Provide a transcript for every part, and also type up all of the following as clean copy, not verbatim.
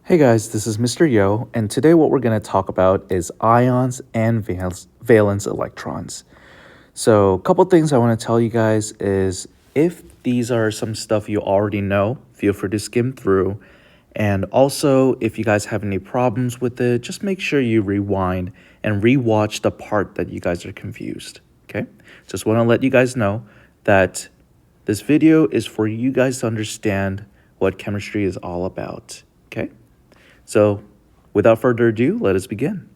Hey guys, this is Mr. Yo, and today what we're going to talk about is ions and valence electrons. So, a couple things I want to tell you guys is if these are some stuff you already know, feel free to skim through. And also, if you guys have any problems with it, just make sure you rewind and rewatch the part that you guys are confused. Okay? Just want to let you guys know that this video is for you guys to understand what chemistry is all about. Okay? So, without further ado, let us begin.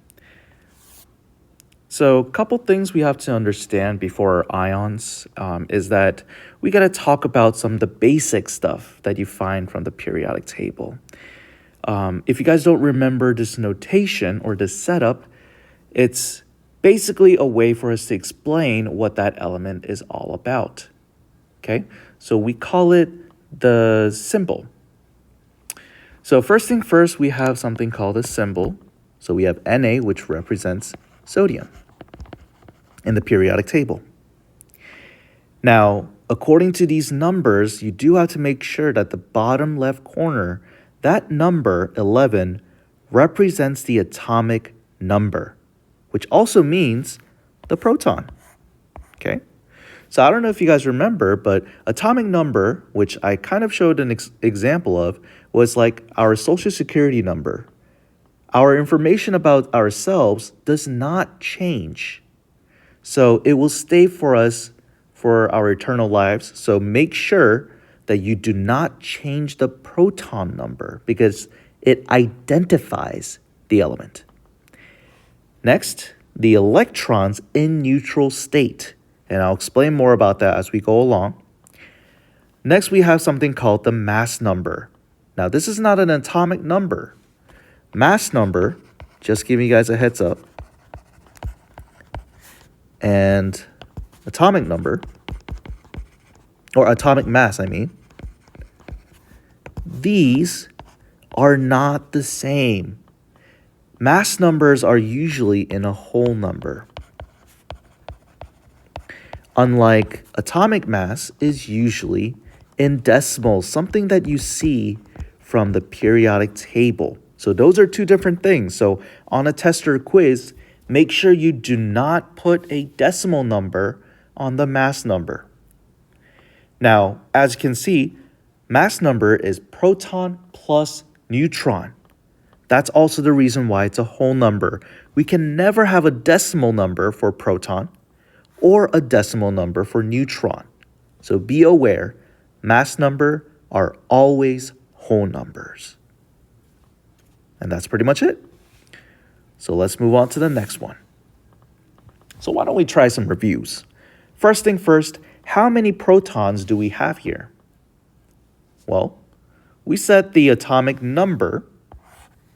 So, a couple things we have to understand before ions is that we got to talk about some of the basic stuff that you find from the periodic table. If you guys don't remember this notation or this setup, it's basically a way for us to explain what that element is all about. Okay, so we call it the symbol. So first thing first, we have something called a symbol. So we have Na, which represents sodium in the periodic table. Now, according to these numbers, you do have to make sure that the bottom left corner, that number 11, represents the atomic number, which also means the proton. Okay? So I don't know if you guys remember, but atomic number, which I kind of showed an example of, was like our social security number. Our information about ourselves does not change. So it will stay for us for our eternal lives. So make sure that you do not change the proton number because it identifies the element. Next, the electrons in neutral state. And I'll explain more about that as we go along. Next, we have something called the mass number. Now, this is not an atomic number. Mass number, just giving you guys a heads up, and atomic number, or atomic mass, I mean, these are not the same. Mass numbers are usually in a whole number. Unlike atomic mass is usually in decimals, something that you see from the periodic table. So those are two different things. So on a test or quiz, make sure you do not put a decimal number on the mass number. Now, as you can see, mass number is proton plus neutron. That's also the reason why it's a whole number. We can never have a decimal number for proton or a decimal number for neutron. So be aware, mass number are always whole numbers. And that's pretty much it. So let's move on to the next one. So why don't we try some reviews? First thing first, how many protons do we have here? Well, we set the atomic number,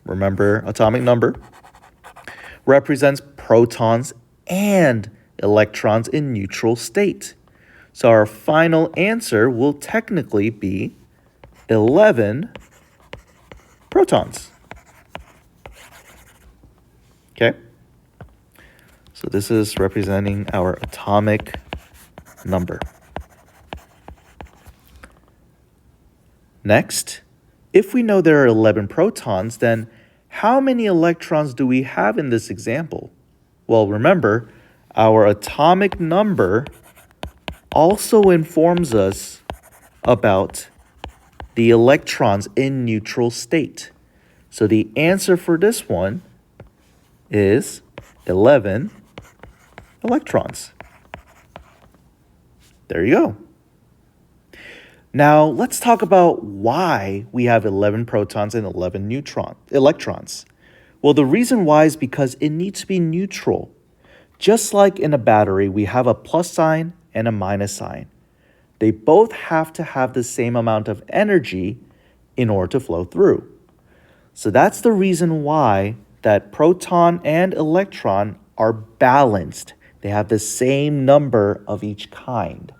remember atomic number, represents protons and electrons in neutral state. So our final answer will technically be 11 protons. Okay? So this is representing our atomic number. Next, if we know there are 11 protons, then how many electrons do we have in this example? Well, remember, our atomic number also informs us about the electrons in neutral state. So the answer for this one is 11 electrons. There you go. Now let's talk about why we have 11 protons and 11 electrons. Well, the reason why is because it needs to be neutral. Just like in a battery, we have a plus sign and a minus sign. They both have to have the same amount of energy in order to flow through. So that's the reason why that proton and electron are balanced. They have the same number of each kind.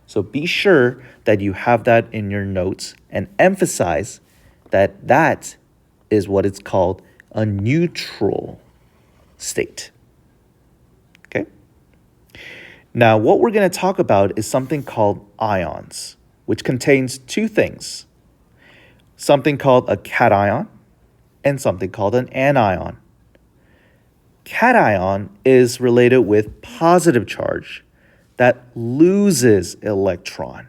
So be sure that you have that in your notes and emphasize that that is what it's called a neutral state. Okay? Now, what we're going to talk about is something called ions, which contains two things. Something called a cation and something called an anion. Cation is related with positive charge that loses electron.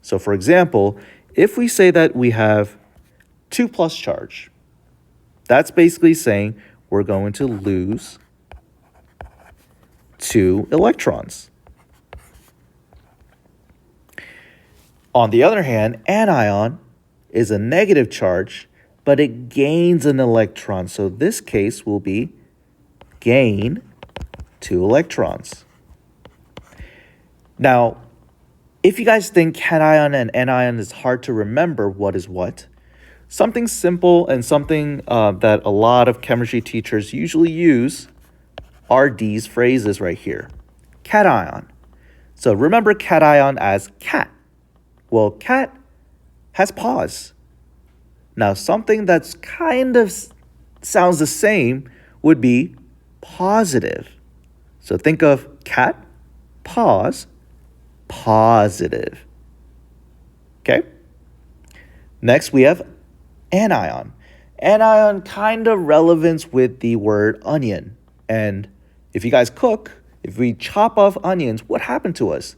So for example, if we say that we have 2 plus charge, that's basically saying we're going to lose 2 electrons. On the other hand, anion is a negative charge, but it gains an electron. So this case will be gain 2 electrons. Now, if you guys think cation and anion is hard to remember what is what, something simple and something that a lot of chemistry teachers usually use are these phrases right here. Cation. So remember cation as cat. Well, cat has paws. Now, something that's kind of sounds the same would be positive. So think of cat, paws, positive. Okay? Next, we have anion. Anion kind of relevance with the word onion. And if you guys cook, if we chop off onions, what happened to us?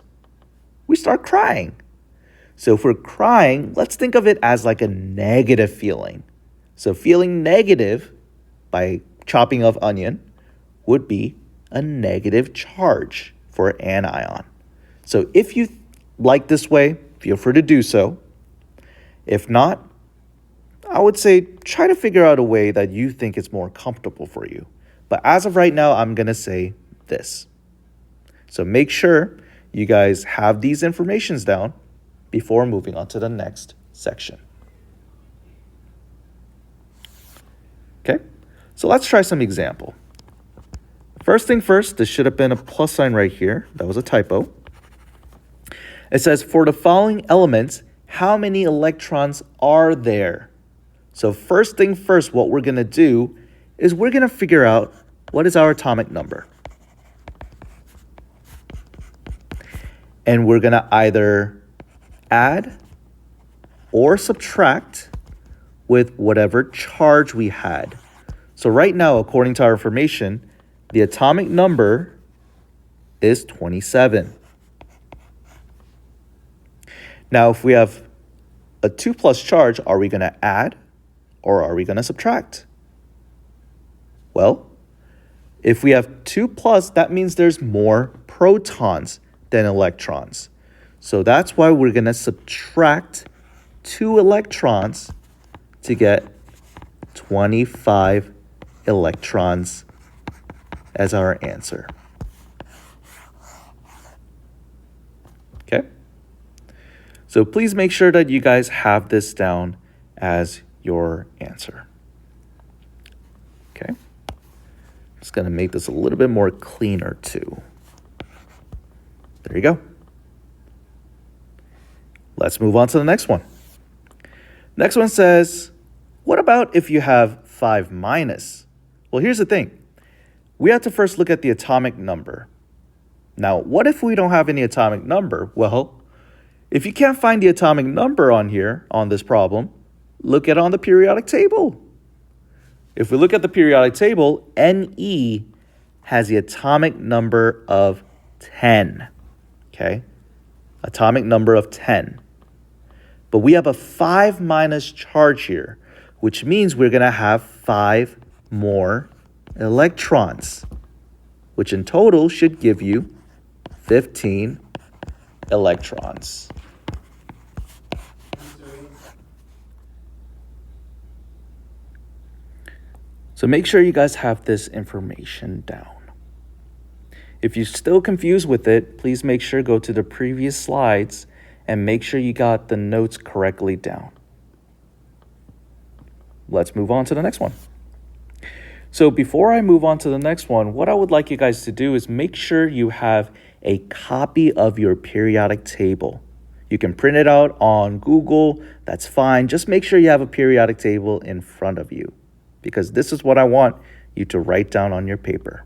We start crying. So if we're crying, let's think of it as like a negative feeling. So feeling negative by chopping off onion would be a negative charge for anion. So if you like this way, feel free to do so. If not, I would say try to figure out a way that you think is more comfortable for you. But as of right now, I'm going to say this. So make sure you guys have these informations down before moving on to the next section. Okay, so let's try some example. First thing first, this should have been a plus sign right here. That was a typo. It says, for the following elements, how many electrons are there? So first thing first, what we're going to do is we're going to figure out what is our atomic number. And we're going to either add or subtract with whatever charge we had. So right now, according to our information, the atomic number is 27. Now, if we have a 2 plus charge, are we going to add or are we going to subtract? Well, if we have 2 plus, that means there's more protons than electrons. So that's why we're going to subtract 2 electrons to get 25 electrons as our answer. Okay? So please make sure that you guys have this down as your answer. Okay? Just going to make this a little bit more cleaner too. There you go. Let's move on to the next one. Next one says, what about if you have 5 minus? Well, here's the thing. We have to first look at the atomic number. Now, what if we don't have any atomic number? Well, if you can't find the atomic number on here, on this problem, look at it on the periodic table. If we look at the periodic table, Ne has the atomic number of 10. Okay? Atomic number of 10. But we have a 5 minus charge here, which means we're going to have 5 more electrons, which in total should give you 15 electrons. So make sure you guys have this information down. If you're still confused with it, please make sure go to the previous slides and make sure you got the notes correctly down. Let's move on to the next one. So before I move on to the next one, what I would like you guys to do is make sure you have a copy of your periodic table. You can print it out on Google, that's fine. Just make sure you have a periodic table in front of you, because this is what I want you to write down on your paper.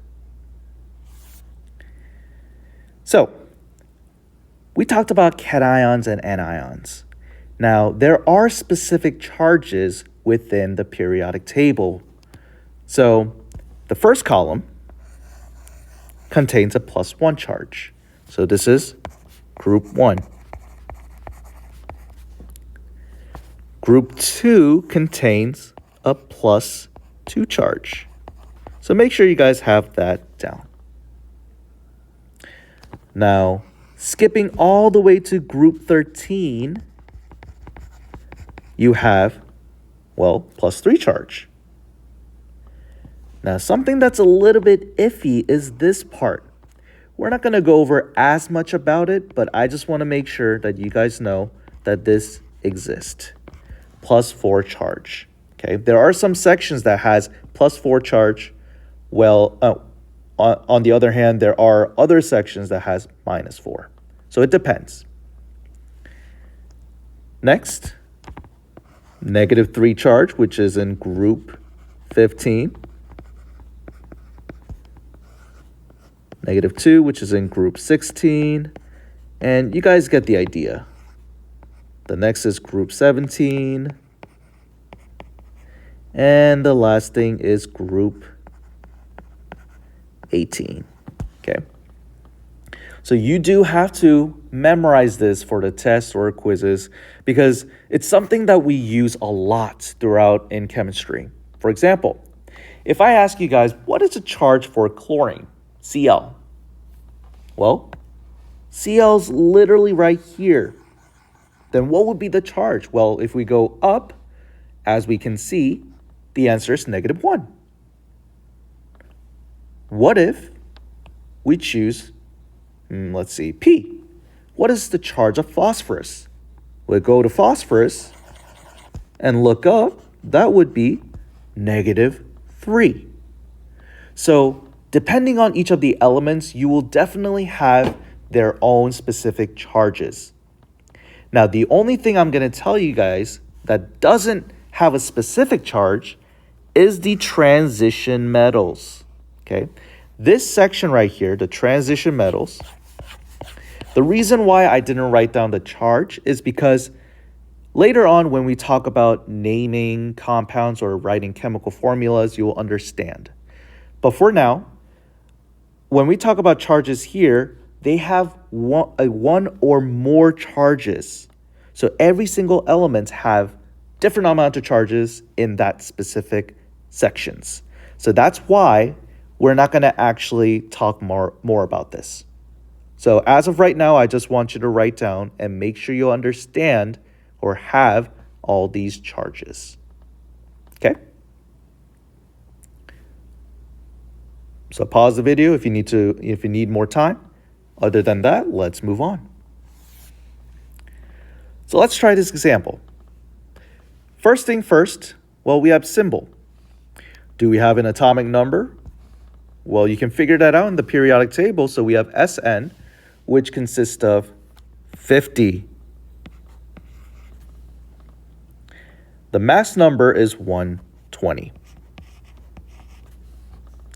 So, we talked about cations and anions. Now, there are specific charges within the periodic table. So the first column contains a +1 charge. So this is group 1. Group 2 contains a +2 charge. So make sure you guys have that down. Now, skipping all the way to group 13, you have, well, +3 charge. Now, something that's a little bit iffy is this part. We're not going to go over as much about it, but I just want to make sure that you guys know that this exists. +4 charge. Okay, there are some sections that has +4 charge. Well, on the other hand, there are other sections that has -4. So it depends. Next, -3 charge, which is in group 15. -2, which is in group 16. And you guys get the idea. The next is group 17. And the last thing is group 18. Okay. So you do have to memorize this for the tests or quizzes because it's something that we use a lot throughout in chemistry. For example, if I ask you guys, what is the charge for chlorine, Cl? Well, Cl's literally right here. Then what would be the charge? Well, if we go up, as we can see, the answer is -1. What if we choose, let's see, P? What is the charge of phosphorus? We'll go to phosphorus and look up. That would be -3. So depending on each of the elements, you will definitely have their own specific charges. Now, the only thing I'm going to tell you guys that doesn't have a specific charge is the transition metals. Okay, this section right here, the transition metals, the reason why I didn't write down the charge is because later on when we talk about naming compounds or writing chemical formulas, you will understand. But for now, when we talk about charges here, they have one or more charges. So every single element have different amount of charges in that specific sections. So that's why we're not going to actually talk more about this. So as of right now, I just want you to write down and make sure you understand or have all these charges. Okay? So pause the video if you need more time. Other than that, let's move on. So let's try this example. First thing first, well, we have symbol. Do we have an atomic number? Well, you can figure that out in the periodic table. So we have Sn, which consists of 50. The mass number is 120.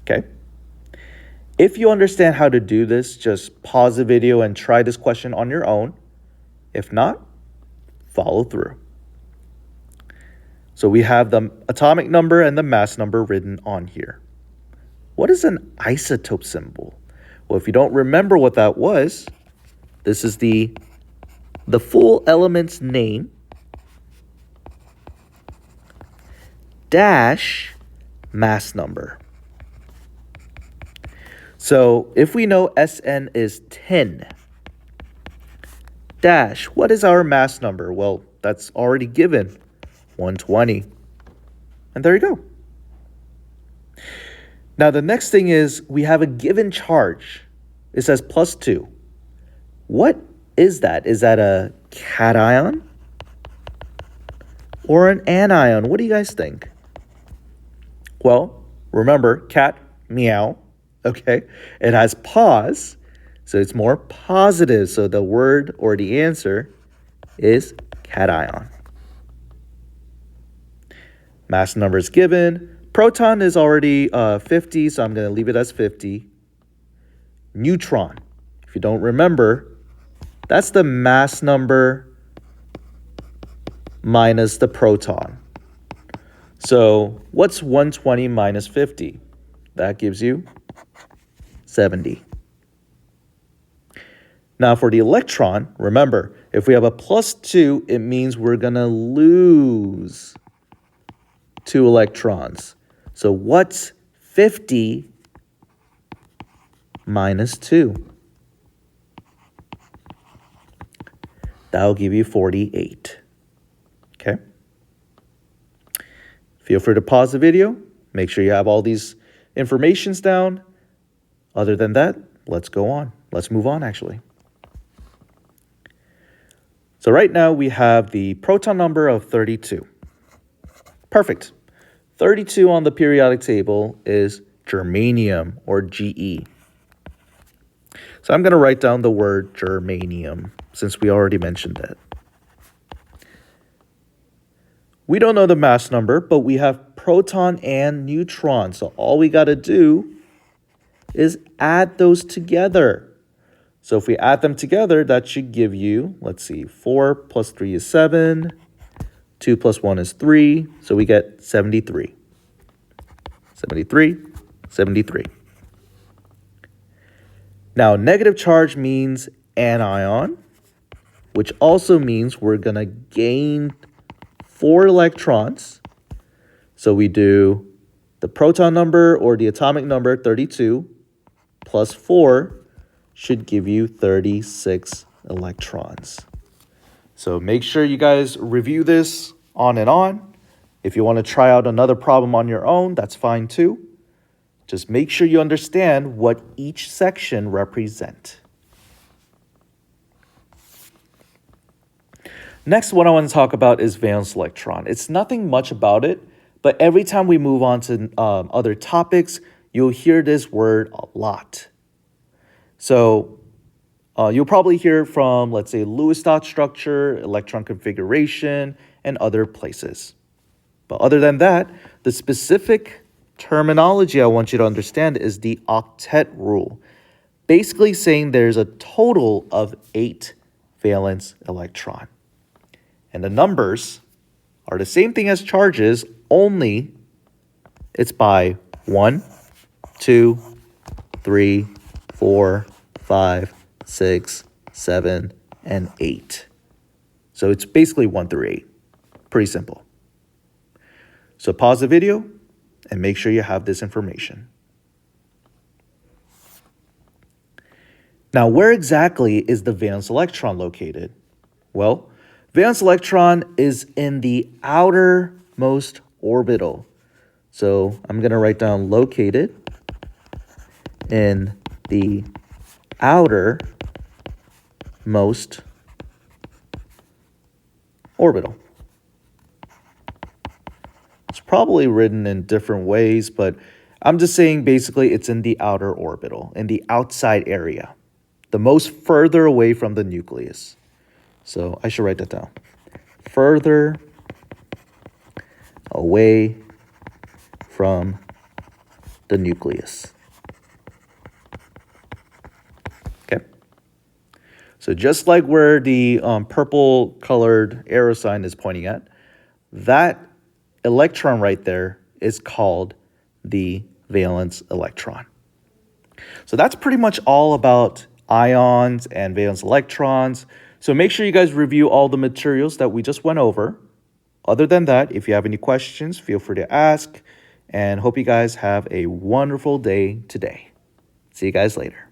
Okay. If you understand how to do this, just pause the video and try this question on your own. If not, follow through. So we have the atomic number and the mass number written on here. What is an isotope symbol? Well, if you don't remember what that was, this is the full element's name dash mass number. So if we know Sn is 10, dash, what is our mass number? Well, that's already given, 120. And there you go. Now the next thing is we have a given charge. It says +2. What is that? Is that a cation or an anion? What do you guys think? Well, remember, cat, meow. Okay, it has pause, so it's more positive. So the word or the answer is cation. Mass number is given. Proton is already 50, so I'm going to leave it as 50. Neutron, if you don't remember, that's the mass number minus the proton. So what's 120 minus 50? That gives you 70. Now for the electron, remember, if we have a plus 2, it means we're going to lose 2 electrons. So what's 50 minus 2? That'll give you 48. Okay? Feel free to pause the video. Make sure you have all these informations down. Other than that, let's go on. Let's move on, actually. So right now we have the proton number of 32. Perfect. 32 on the periodic table is germanium, or Ge. So I'm going to write down the word germanium since we already mentioned it. We don't know the mass number, but we have proton and neutron. So all we got to do is add those together. So if we add them together, that should give you, let's see, 4 plus 3 is 7. 2 plus 1 is 3. So we get 73. 73, 73. Now, negative charge means anion, which also means we're going to gain 4 electrons. So we do the proton number or the atomic number 32 plus 4 should give you 36 electrons. So make sure you guys review this on and on. If you want to try out another problem on your own, that's fine too. Just make sure you understand what each section represents. Next, what I want to talk about is valence electron. It's nothing much about it, but every time we move on to other topics, you'll hear this word a lot. So you'll probably hear from, let's say, Lewis dot structure, electron configuration, and other places. But other than that, the specific terminology I want you to understand is the octet rule. Basically saying there's a total of 8 valence electron. And the numbers are the same thing as charges, only it's by 1, 2, 3, 4, 5, 6, 7, and 8. So it's basically 1 through 8. Pretty simple. So pause the video and make sure you have this information. Now, where exactly is the valence electron located? Well, valence electron is in the outermost orbital. So I'm going to write down located in the outermost orbital. It's probably written in different ways, but I'm just saying basically it's in the outer orbital, in the outside area, the most further away from the nucleus. So I should write that down. Further away from the nucleus. Okay. So just like where the purple colored arrow sign is pointing at, that electron right there is called the valence electron. So that's pretty much all about ions and valence electrons. So make sure you guys review all the materials that we just went over. Other than that, if you have any questions, feel free to ask, and hope you guys have a wonderful day today. See you guys later.